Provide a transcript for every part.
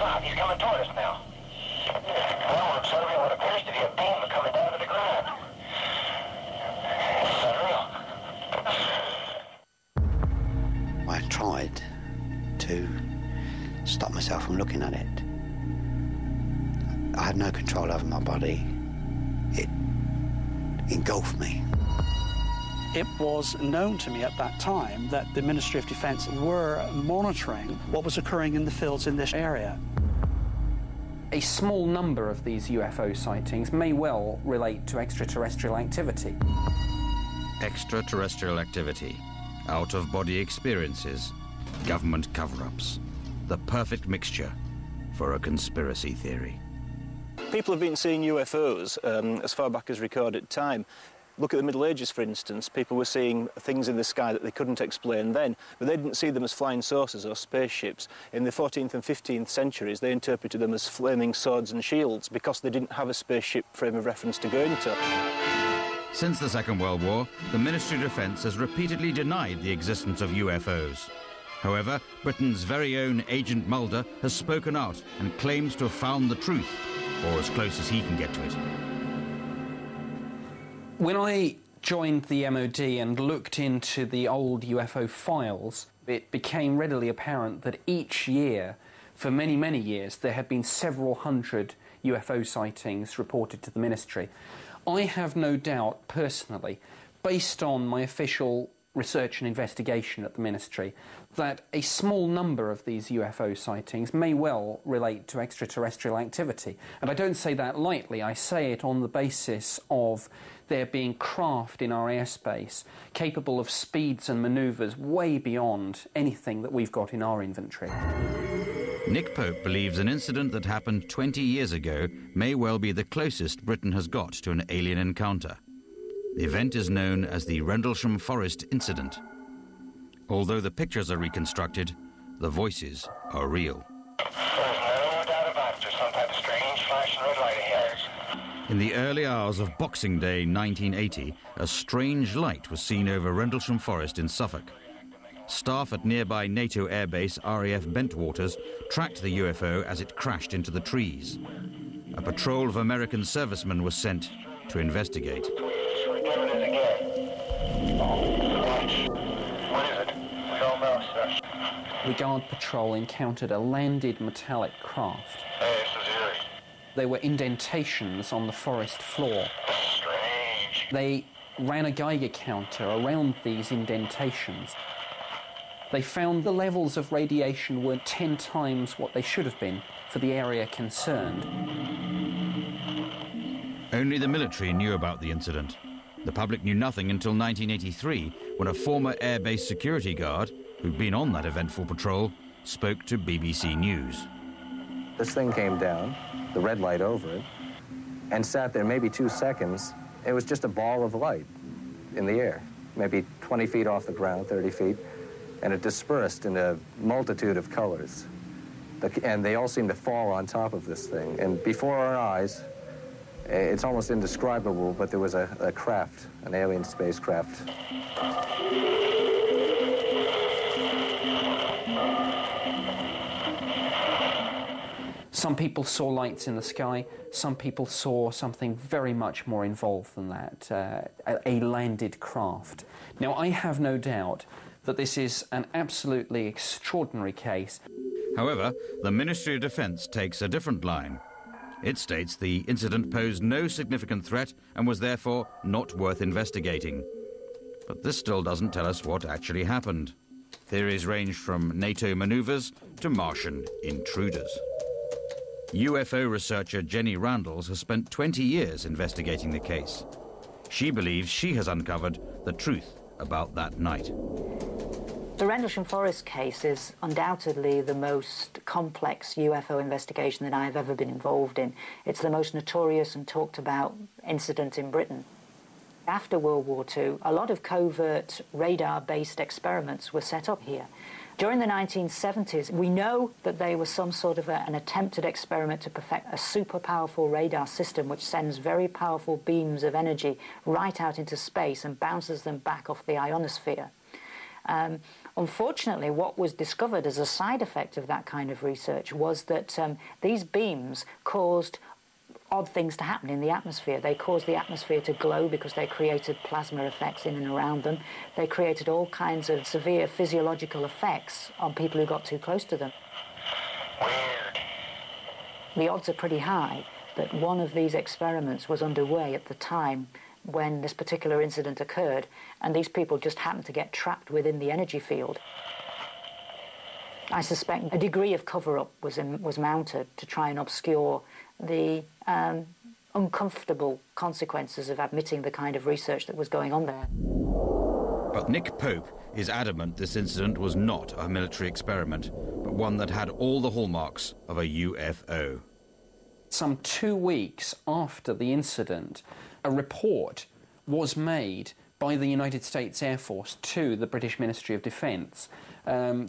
stop. He's coming toward us now. Well, we're observing what appears to be a beam coming down to the ground. It's unreal. I tried to stop myself from looking at it. I had no control over my body. It engulfed me. It was known to me at that time that the Ministry of Defence were monitoring what was occurring in the fields in this area. A small number of these UFO sightings may well relate to extraterrestrial activity. Extraterrestrial activity, out-of-body experiences, government cover-ups. The perfect mixture for a conspiracy theory. People have been seeing UFOs as far back as recorded time. Look at the Middle Ages, for instance. People were seeing things in the sky that they couldn't explain then, but they didn't see them as flying saucers or spaceships. In the 14th and 15th centuries, they interpreted them as flaming swords and shields because they didn't have a spaceship frame of reference to go into. Since the Second World War, the Ministry of Defence has repeatedly denied the existence of UFOs. However, Britain's very own Agent Mulder has spoken out and claims to have found the truth, or as close as he can get to it. When I joined the MOD and looked into the old UFO files, it became readily apparent that each year, for many, many years, there had been several hundred UFO sightings reported to the ministry. I have no doubt, personally, based on my official research and investigation at the ministry, that a small number of these UFO sightings may well relate to extraterrestrial activity. And I don't say that lightly. I say it on the basis of there being craft in our airspace capable of speeds and manoeuvres way beyond anything that we've got in our inventory. Nick Pope believes an incident that happened 20 years ago may well be the closest Britain has got to an alien encounter. The event is known as the Rendlesham Forest Incident. Although the pictures are reconstructed, the voices are real. There's no doubt about it. There's some type of strange flashing red light ahead. In the early hours of Boxing Day 1980, a strange light was seen over Rendlesham Forest in Suffolk. Staff at nearby NATO airbase RAF Bentwaters tracked the UFO as it crashed into the trees. A patrol of American servicemen was sent to investigate. What is it? We don't know, sir. The Guard Patrol encountered a landed metallic craft. Hey, this is eerie. There were indentations on the forest floor. Strange. They ran a Geiger counter around these indentations. They found the levels of radiation were 10 times what they should have been for the area concerned. Only the military knew about the incident. The public knew nothing until 1983, when a former airbase security guard, who'd been on that eventful patrol, spoke to BBC News. This thing came down, the red light over it, and sat there maybe 2 seconds. It was just a ball of light in the air, maybe 20 feet off the ground, 30 feet, and it dispersed in a multitude of colors. And they all seemed to fall on top of this thing. And before our eyes, it's almost indescribable, but there was a craft, an alien spacecraft. Some people saw lights in the sky. Some people saw something very much more involved than that, a landed craft. Now, I have no doubt that this is an absolutely extraordinary case. However, the Ministry of Defence takes a different line. It states the incident posed no significant threat and was therefore not worth investigating. But this still doesn't tell us what actually happened. Theories range from NATO manoeuvres to Martian intruders. UFO researcher Jenny Randalls has spent 20 years investigating the case. She believes she has uncovered the truth about that night. The Rendlesham Forest case is undoubtedly the most complex UFO investigation that I've ever been involved in. It's the most notorious and talked about incident in Britain. After World War II, a lot of covert radar-based experiments were set up here. During the 1970s, we know that they were some sort of an attempted experiment to perfect a super powerful radar system which sends very powerful beams of energy right out into space and bounces them back off the ionosphere. Unfortunately, what was discovered as a side effect of that kind of research was that these beams caused odd things to happen in the atmosphere. They caused the atmosphere to glow because they created plasma effects in and around them. They created all kinds of severe physiological effects on people who got too close to them. Weird. The odds are pretty high that one of these experiments was underway at the time when this particular incident occurred, and these people just happened to get trapped within the energy field. I suspect a degree of cover-up was mounted to try and obscure the uncomfortable consequences of admitting the kind of research that was going on there. But Nick Pope is adamant this incident was not a military experiment, but one that had all the hallmarks of a UFO. Some 2 weeks after the incident, a report was made by the United States Air Force to the British Ministry of Defence,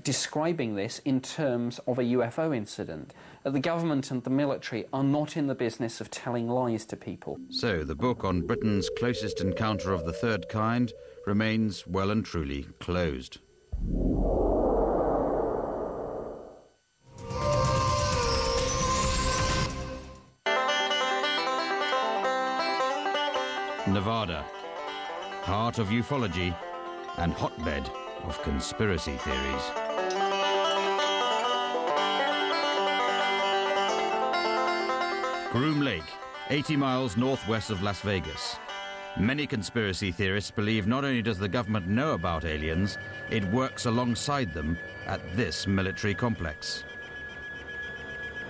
describing this in terms of a UFO incident. The government and the military are not in the business of telling lies to people. So the book on Britain's closest encounter of the third kind remains well and truly closed. Nevada, heart of ufology and hotbed of conspiracy theories. Groom Lake, 80 miles northwest of Las Vegas. Many conspiracy theorists believe not only does the government know about aliens, it works alongside them at this military complex.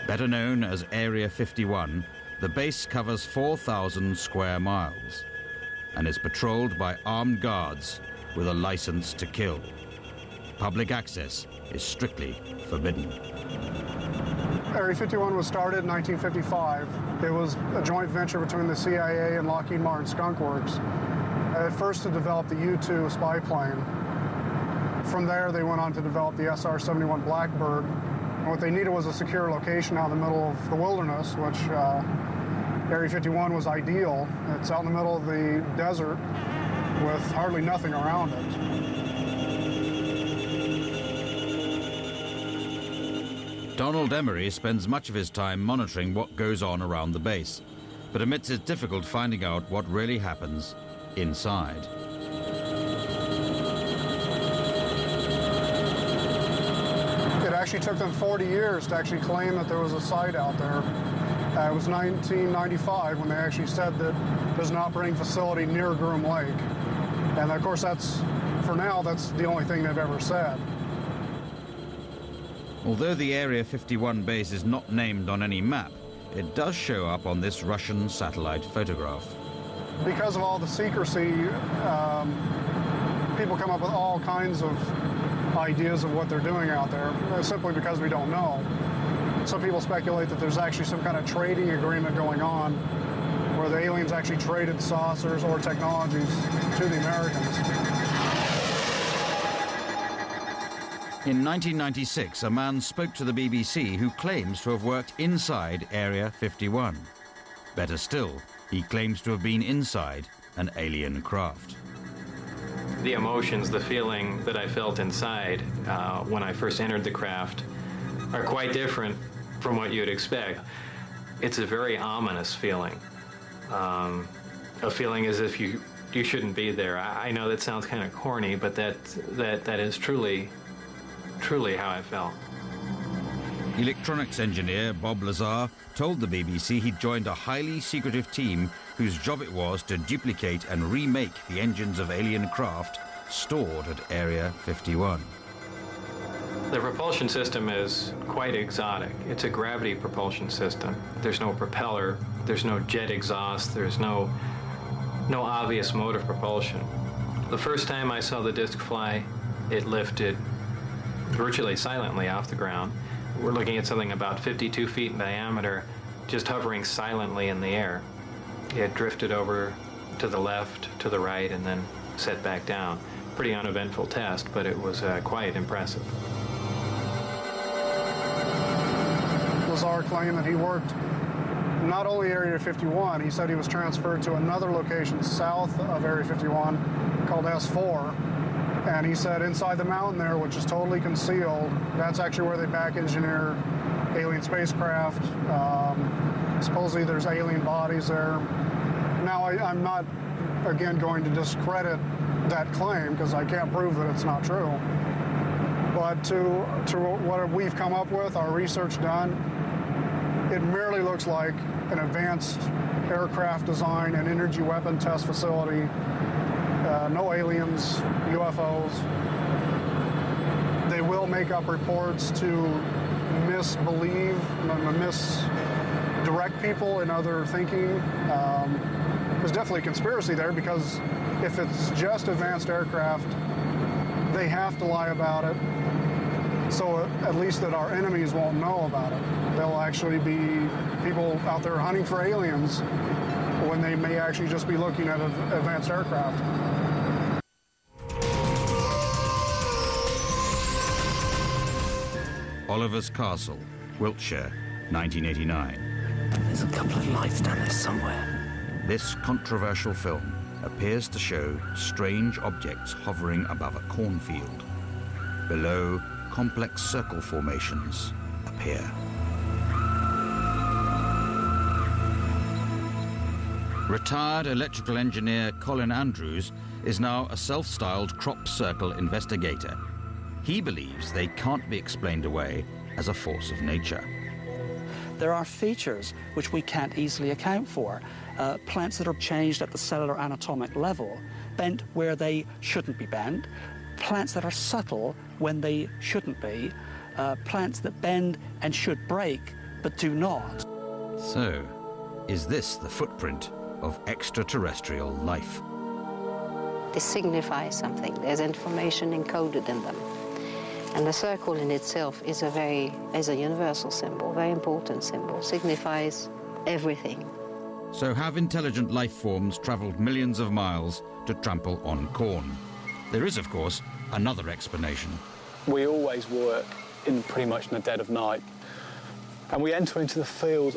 Better known as Area 51, the base covers 4,000 square miles and is patrolled by armed guards with a license to kill. Public access is strictly forbidden. Area 51 was started in 1955. It was a joint venture between the CIA and Lockheed Martin Skunk Works. At first to develop the U-2 spy plane. From there they went on to develop the SR-71 Blackbird. And what they needed was a secure location out in the middle of the wilderness, which Area 51 was ideal. It's out in the middle of the desert with hardly nothing around it. Donald Emery spends much of his time monitoring what goes on around the base, but admits it's difficult finding out what really happens inside. It actually took them 40 years to actually claim that there was a site out there. It was 1995 when they actually said that there's an operating facility near Groom Lake. And of course, for now, that's the only thing they've ever said. Although the Area 51 base is not named on any map, it does show up on this Russian satellite photograph. Because of all the secrecy, people come up with all kinds of ideas of what they're doing out there, simply because we don't know. Some people speculate that there's actually some kind of trading agreement going on where the aliens actually traded saucers or technologies to the Americans. In 1996, a man spoke to the BBC who claims to have worked inside Area 51. Better still, he claims to have been inside an alien craft. The emotions, the feeling that I felt inside when I first entered the craft are quite different from what you'd expect. It's a very ominous feeling, a feeling as if you shouldn't be there. I know that sounds kind of corny, but that is truly how I felt. Electronics engineer Bob Lazar told the BBC he'd joined a highly secretive team whose job it was to duplicate and remake the engines of alien craft stored at Area 51. The propulsion system is quite exotic. It's a gravity propulsion system. There's no propeller, there's no jet exhaust, there's no obvious mode of propulsion. The first time I saw the disc fly, it lifted virtually silently off the ground. We're looking at something about 52 feet in diameter, just hovering silently in the air. It drifted over to the left, to the right, and then set back down. Pretty uneventful test, but it was quite impressive. Lazar claimed that he worked not only Area 51, he said he was transferred to another location south of Area 51 called S4. And he said inside the mountain there, which is totally concealed, that's actually where they back engineer alien spacecraft. Supposedly there's alien bodies there. Now, I'm not, again, going to discredit that claim because I can't prove that it's not true. But to what we've come up with, our research done, it merely looks like an advanced aircraft design and energy weapon test facility. No aliens, UFOs. They will make up reports to misbelieve, misdirect people in other thinking. There's definitely a conspiracy there because if it's just advanced aircraft, they have to lie about it so at least that our enemies won't know about it. There'll actually be people out there hunting for aliens when they may actually just be looking at advanced aircraft. Oliver's Castle, Wiltshire, 1989. There's a couple of lights down there somewhere. This controversial film appears to show strange objects hovering above a cornfield. Below, complex circle formations appear. Retired electrical engineer Colin Andrews is now a self-styled crop circle investigator. He believes they can't be explained away as a force of nature. There are features which we can't easily account for. Plants that are changed at the cellular anatomic level, bent where they shouldn't be bent, plants that are subtle when they shouldn't be, plants that bend and should break but do not. So, is this the footprint of extraterrestrial life? They signify something. There's information encoded in them. And the circle in itself is a universal symbol, very important symbol, signifies everything. So have intelligent life forms travelled millions of miles to trample on corn? There is, of course, another explanation. We always work pretty much in the dead of night. And we enter into the field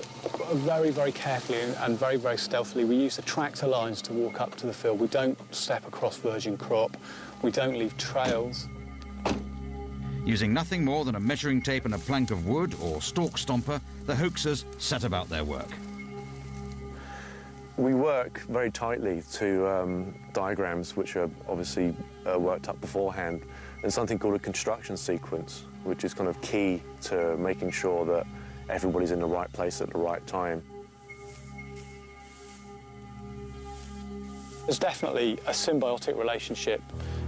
very, very carefully and very, very stealthily. We use the tractor lines to walk up to the field. We don't step across virgin crop. We don't leave trails. Using nothing more than a measuring tape and a plank of wood or stalk stomper, the hoaxers set about their work. We work very tightly to diagrams which are obviously worked up beforehand, and something called a construction sequence, which is kind of key to making sure that everybody's in the right place at the right time. There's definitely a symbiotic relationship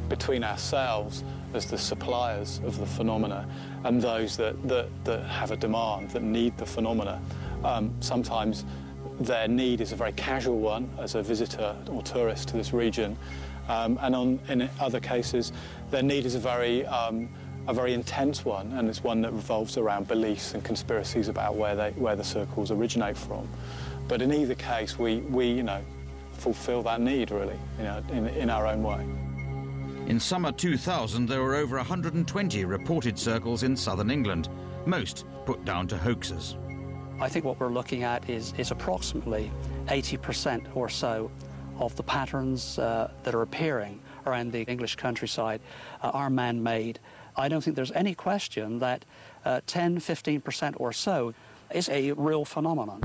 between ourselves as the suppliers of the phenomena and those that have a demand, that need the phenomena. Sometimes their need is a very casual one as a visitor or tourist to this region, and in other cases their need is a very intense one, and it's one that revolves around beliefs and conspiracies about where the circles originate from. But in either case, we fulfil that need, really, in our own way. In summer 2000, there were over 120 reported circles in southern England, most put down to hoaxes. I think what we're looking at is approximately 80% or so of the patterns that are appearing around the English countryside are man-made. I don't think there's any question that 10-15% or so is a real phenomenon.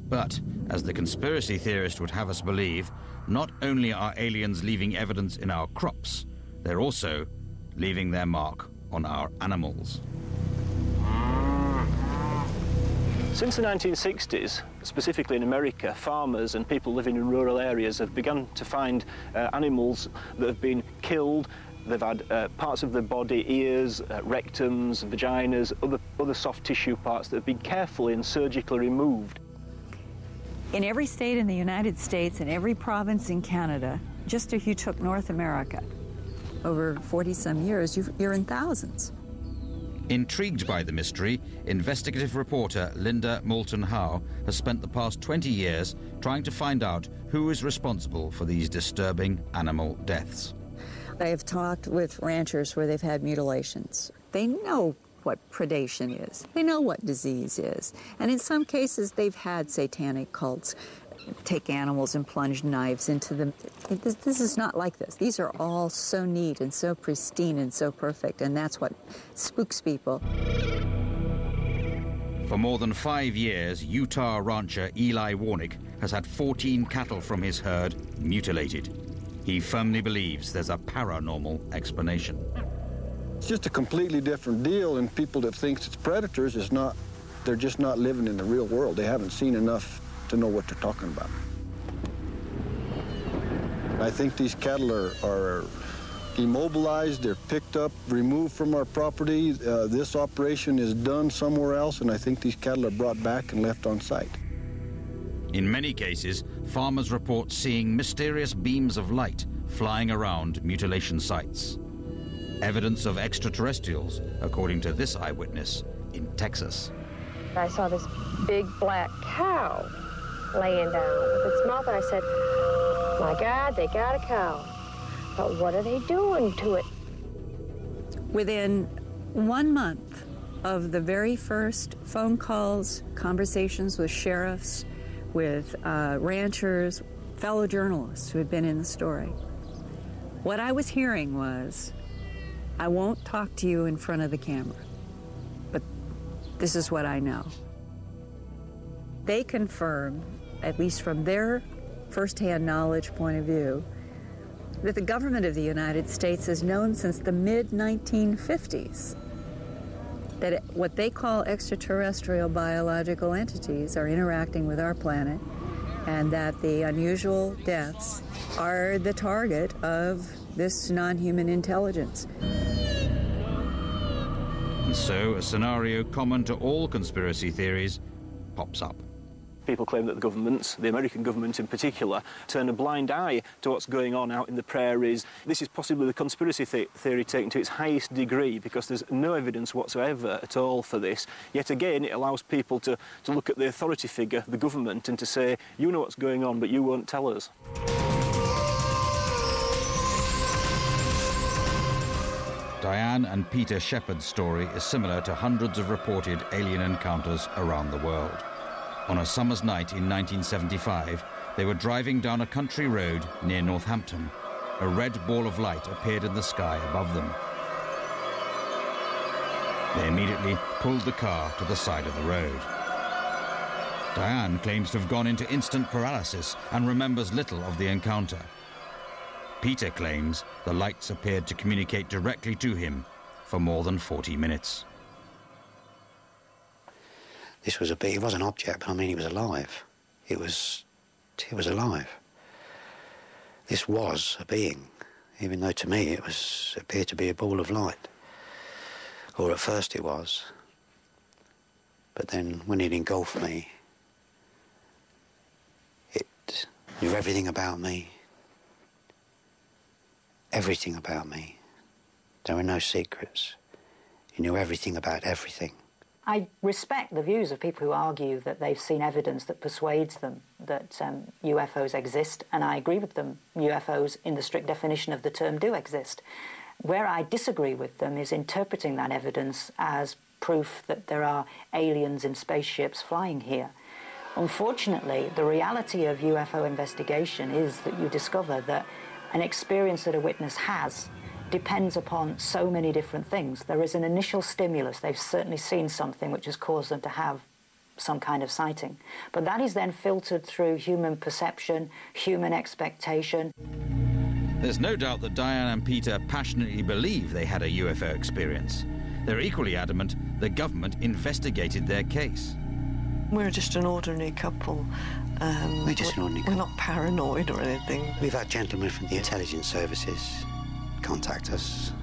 But, as the conspiracy theorist would have us believe, not only are aliens leaving evidence in our crops, they're also leaving their mark on our animals. Since the 1960s, specifically in America, farmers and people living in rural areas have begun to find animals that have been killed. They've had parts of their body, ears, rectums, vaginas, other soft tissue parts that have been carefully and surgically removed. In every state in the United States and every province in Canada, just if you took North America, over 40-some years, you're in thousands. Intrigued by the mystery, investigative reporter Linda Moulton-Howe has spent the past 20 years trying to find out who is responsible for these disturbing animal deaths. I have talked with ranchers where they've had mutilations. They know what predation is. They know what disease is. And in some cases, they've had satanic cults take animals and plunge knives into them. This is not like this. These are all so neat and so pristine and so perfect, and that's what spooks people. For more than 5 years, Utah rancher Eli Warnick has had 14 cattle from his herd mutilated. He firmly believes there's a paranormal explanation. It's just a completely different deal, and people that think it's predators is not, they're just not living in the real world. They haven't seen enough to know what they're talking about. I think these cattle are immobilized, they're picked up, removed from our property. This operation is done somewhere else, and I think these cattle are brought back and left on site. In many cases, farmers report seeing mysterious beams of light flying around mutilation sites. Evidence of extraterrestrials, according to this eyewitness in Texas. I saw this big black cow laying down with its mouth, and I said, my God, they got a cow. But what are they doing to it? Within 1 month of the very first phone calls, conversations with sheriffs, with ranchers, fellow journalists who had been in the story, what I was hearing was, I won't talk to you in front of the camera, but this is what I know. They confirm, at least from their firsthand knowledge point of view, that the government of the United States has known since the mid-1950s that what they call extraterrestrial biological entities are interacting with our planet, and that the unusual deaths are the target of this non-human intelligence. And so a scenario common to all conspiracy theories pops up. People claim that the governments, the American government in particular, turn a blind eye to what's going on out in the prairies. This is possibly the conspiracy theory taken to its highest degree, because there's no evidence whatsoever at all for this. Yet again, it allows people to look at the authority figure, the government, and to say, you know what's going on, but you won't tell us. Diane and Peter Shepard's story is similar to hundreds of reported alien encounters around the world. On a summer's night in 1975, they were driving down a country road near Northampton. A red ball of light appeared in the sky above them. They immediately pulled the car to the side of the road. Diane claims to have gone into instant paralysis and remembers little of the encounter. Peter claims the lights appeared to communicate directly to him for more than 40 minutes. This was it was an object, but I mean, it was alive. It was alive. This was a being, even though to me it appeared to be a ball of light. Or at first it was. But then when it engulfed me, it knew everything about me. Everything about me. There were no secrets. He knew everything about everything. I respect the views of people who argue that they've seen evidence that persuades them that UFOs exist, and I agree with them. UFOs, in the strict definition of the term, do exist. Where I disagree with them is interpreting that evidence as proof that there are aliens in spaceships flying here. Unfortunately, the reality of UFO investigation is that you discover that an experience that a witness has depends upon so many different things. There is an initial stimulus. They've certainly seen something which has caused them to have some kind of sighting. But that is then filtered through human perception, human expectation. There's no doubt that Diane and Peter passionately believe they had a UFO experience. They're equally adamant the government investigated their case. We're just an ordinary couple. We're just an ordinary couple. We're not paranoid or anything. We've had gentlemen from the intelligence services contact us.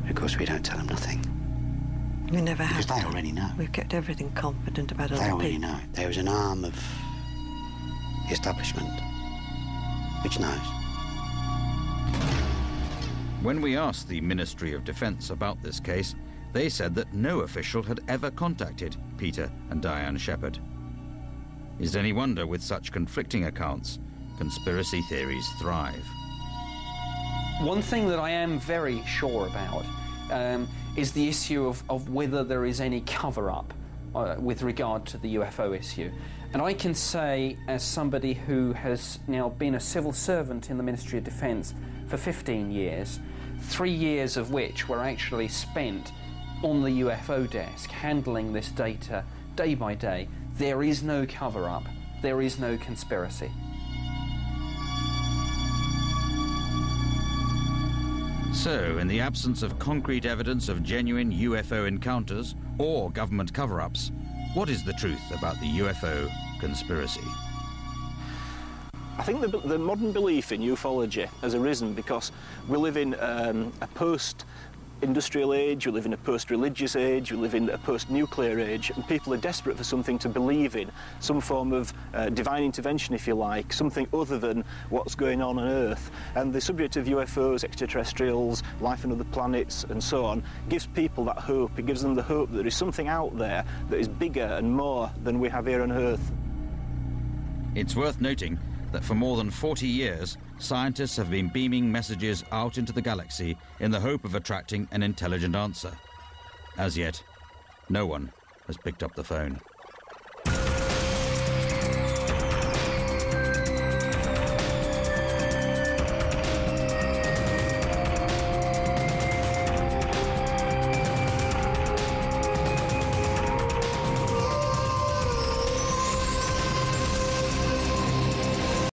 Of course, we don't tell them nothing. We never have. Because they already know. We've kept everything confident about other people. They already people. know. There was an arm of the establishment which knows. When we asked the Ministry of Defence about this case, they said that no official had ever contacted Peter and Diane Shepard. Is it any wonder, with such conflicting accounts, conspiracy theories thrive? One thing that I am very sure about is the issue of whether there is any cover-up with regard to the UFO issue. And I can say, as somebody who has now been a civil servant in the Ministry of Defence for 15 years, 3 years of which were actually spent on the UFO desk, handling this data day by day, there is no cover-up, there is no conspiracy. So, in the absence of concrete evidence of genuine UFO encounters or government cover-ups, what is the truth about the UFO conspiracy? I think the modern belief in ufology has arisen because we live in a post-industrial age, we live in a post-religious age, we live in a post-nuclear age, and people are desperate for something to believe in, some form of divine intervention, if you like, something other than what's going on Earth. And the subject of UFOs, extraterrestrials, life on other planets, and so on, gives people that hope. It gives them the hope that there is something out there that is bigger and more than we have here on Earth. It's worth noting that for more than 40 years, scientists have been beaming messages out into the galaxy in the hope of attracting an intelligent answer. As yet, no one has picked up the phone.